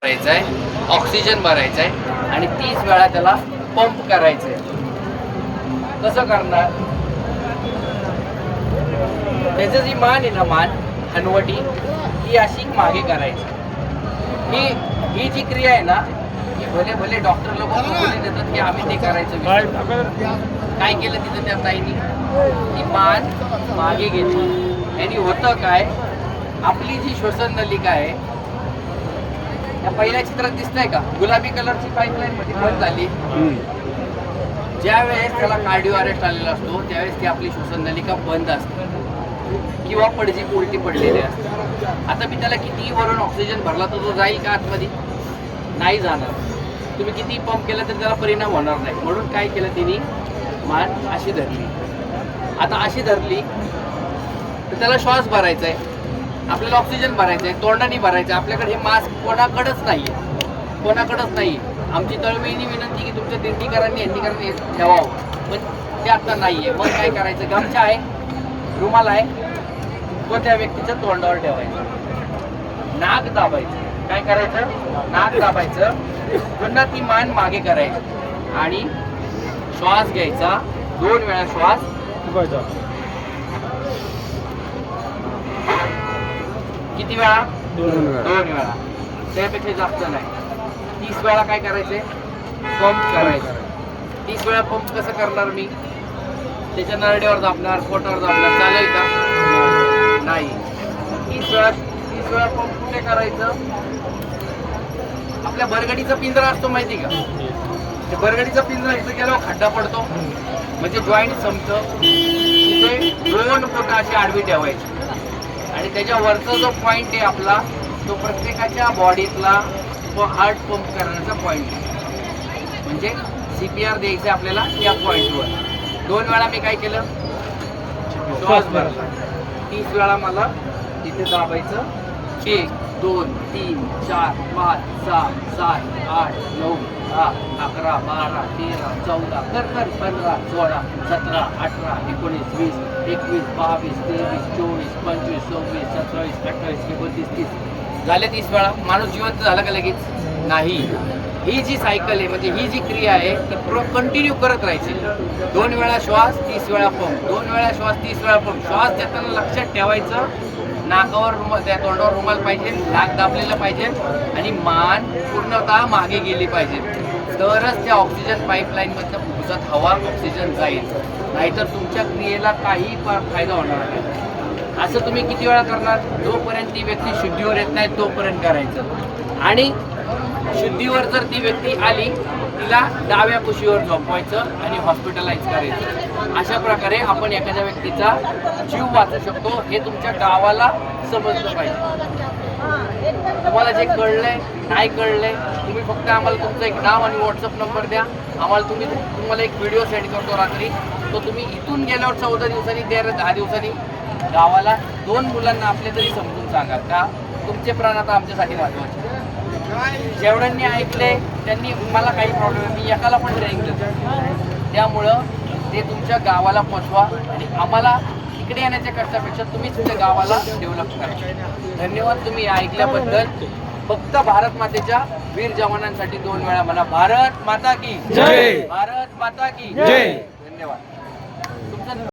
भरायचा आहे, ऑक्सिजन भरायचा आहे आणि 30 वेळा त्याला पंप करायचं आहे. कसं करणार? त्याचं जी मान आहे ना, मान हनवटी ही अशी मागे करायची. ही जी क्रिया आहे ना, ही भले भले डॉक्टर लोक बोलले देतात की आम्ही ते करायचं. काय केलं तिथं त्या ताईनी? ती मान मागे घेतली. यांनी होतं काय, आपली जी श्वसन नलिका आहे, या पहिल्या चित्रात दिसतंय का, गुलाबी कलरची पाईपलाईन मध्ये बंद झाली. ज्या वेळेस त्याला कार्डिओ अरेस्ट आलेला असतो त्यावेळेस ती आपली श्वसन नलिका बंद असते किंवा पडजी उलटी पडलेली असते. आता मी त्याला कितीही वरून ऑक्सिजन भरला तर तो जाईल का आतमध्ये? नाही जाणार. तुम्ही किती पंप केला तर त्याला परिणाम होणार नाही. म्हणून काय केलं तिने? मान अशी धरली. आता अशी धरली तर त्याला श्वास भरायचा आहे, आपल्याला ऑक्सिजन भरायचं आहे, तोंडाने भरायचं आहे. आपल्याकडे हे मास्क कोणाकडेच नाही आहे, कोणाकडेच नाही. आमची तळमळीने विनंती की तुमच्या दिंडीकरांनी यांनीकरांनी ठेवावं, पण ते आता नाही आहे. मग काय करायचं? गमछा आहे, रुमाल आहे, तो त्या व्यक्तीच्या तोंडावर ठेवायचं, नाक दाबायचं. काय करायचं? नाक दाबायचं. पुन्हा ती मान मागे करायची आणि श्वास घ्यायचा. 2 वेळा श्वास घ्यायचा. किती वेळा? 2 वेळा. त्यापेक्षा जास्त नाही. 30 वेळा काय करायचंय? पंप करायचं. 30 वेळा पंप कसं करणार मी? त्याच्या नरड्यावर दाबणार, पोटावर दाबणार, चालेल का? नाही. 30 वेळा पंप कुठे करायचं? आपल्या बरगडीचा पिंजरा असतो माहिती का? ते बरगडीचा पिंजरा इथं गेल्यावर खड्डा पडतो, म्हणजे जॉईंट संपतं. तिथे 2 बोटं अशी आडवी ठेवायची आणि त्याच्या वरचा जो पॉइंट आहे आपला, तो प्रत्येकाच्या बॉडीतला तो हार्ट पंप करण्याचा पॉइंट आहे. म्हणजे CPR द्यायचं आपल्याला त्या पॉइंटवर. 2 वेळा मी काय केलं? श्वास भरला. 30 वेळा मला तिथे दाबायचं. 1 2 3 4 5 6 7 8 9 10 11 12 13 14 कर 15 16 17 18 19 20 21 22 23 24 25 26 27 28 29 30 झाले. 30 वेळा माणूस जिवंत झाला का लगेच? नाही. ही जी सायकल आहे, म्हणजे ही जी क्रिया आहे ती कंटिन्यू करत राहायची. 2 वेळा श्वास, 30 वेळा पंप. 2 वेळा श्वास, 30 वेळा पंप. श्वास देताना लक्षात ठेवायचं, नाकावर रुमाल, त्या तोंडावर रुमाल पाहिजे, नाक दाबलेलं पाहिजे आणि मान पूर्णतः मागे गेली पाहिजे. तरच त्या ऑक्सिजन पाईपलाईनमधनं भुगसत हवा ऑक्सिजन जाईल. नाहीतर तुमच्या क्रियेला काही फायदा होणार नाही. असं तुम्ही किती वेळा करणार? जोपर्यंत ती व्यक्ती शुद्धीवर येत नाही तोपर्यंत करायचं. आणि शुद्धीवर जर ती व्यक्ती आली, तिला डाव्या कुशीवर झोपवायचं आणि हॉस्पिटलाइज करायचं. अशा प्रकारे आपण एखाद्या व्यक्तीचा जीव वाचू शकतो. हे तुमच्या गावाला समजलं पाहिजे. तुम्हाला जे कळलंय नाही कळलंय, तुम्ही फक्त आम्हाला तुमचं एक नाव आणि व्हॉट्सअप नंबर द्या. आम्हाला तुम्हाला एक व्हिडिओ सेंड करतो रात्री. तो तुम्ही इथून गेल्यावर 14 दिवसांनी 10 दिवसांनी गावाला 2 मुलांना आपले तरी समजून सांगा का तुमचे प्राण आता आमच्यासाठी महत्वाचे. जेवढ्यांनी ऐकले त्यांनी मला काही प्रॉब्लेम आहे, मी एकाला पण ट्रेनिंग देतो. त्यामुळं ते तुमच्या गावाला पोचवा आणि आम्हाला इकडे येण्याच्या कष्टापेक्षा तुम्ही तुमच्या गावाला डेव्हलप करा. धन्यवाद तुम्ही ऐकल्याबद्दल. फक्त भारत मातेच्या वीर जवानांसाठी 2 वेळा म्हणा, भारत माता की जय, भारत माता की जय. धन्यवाद. तुमचं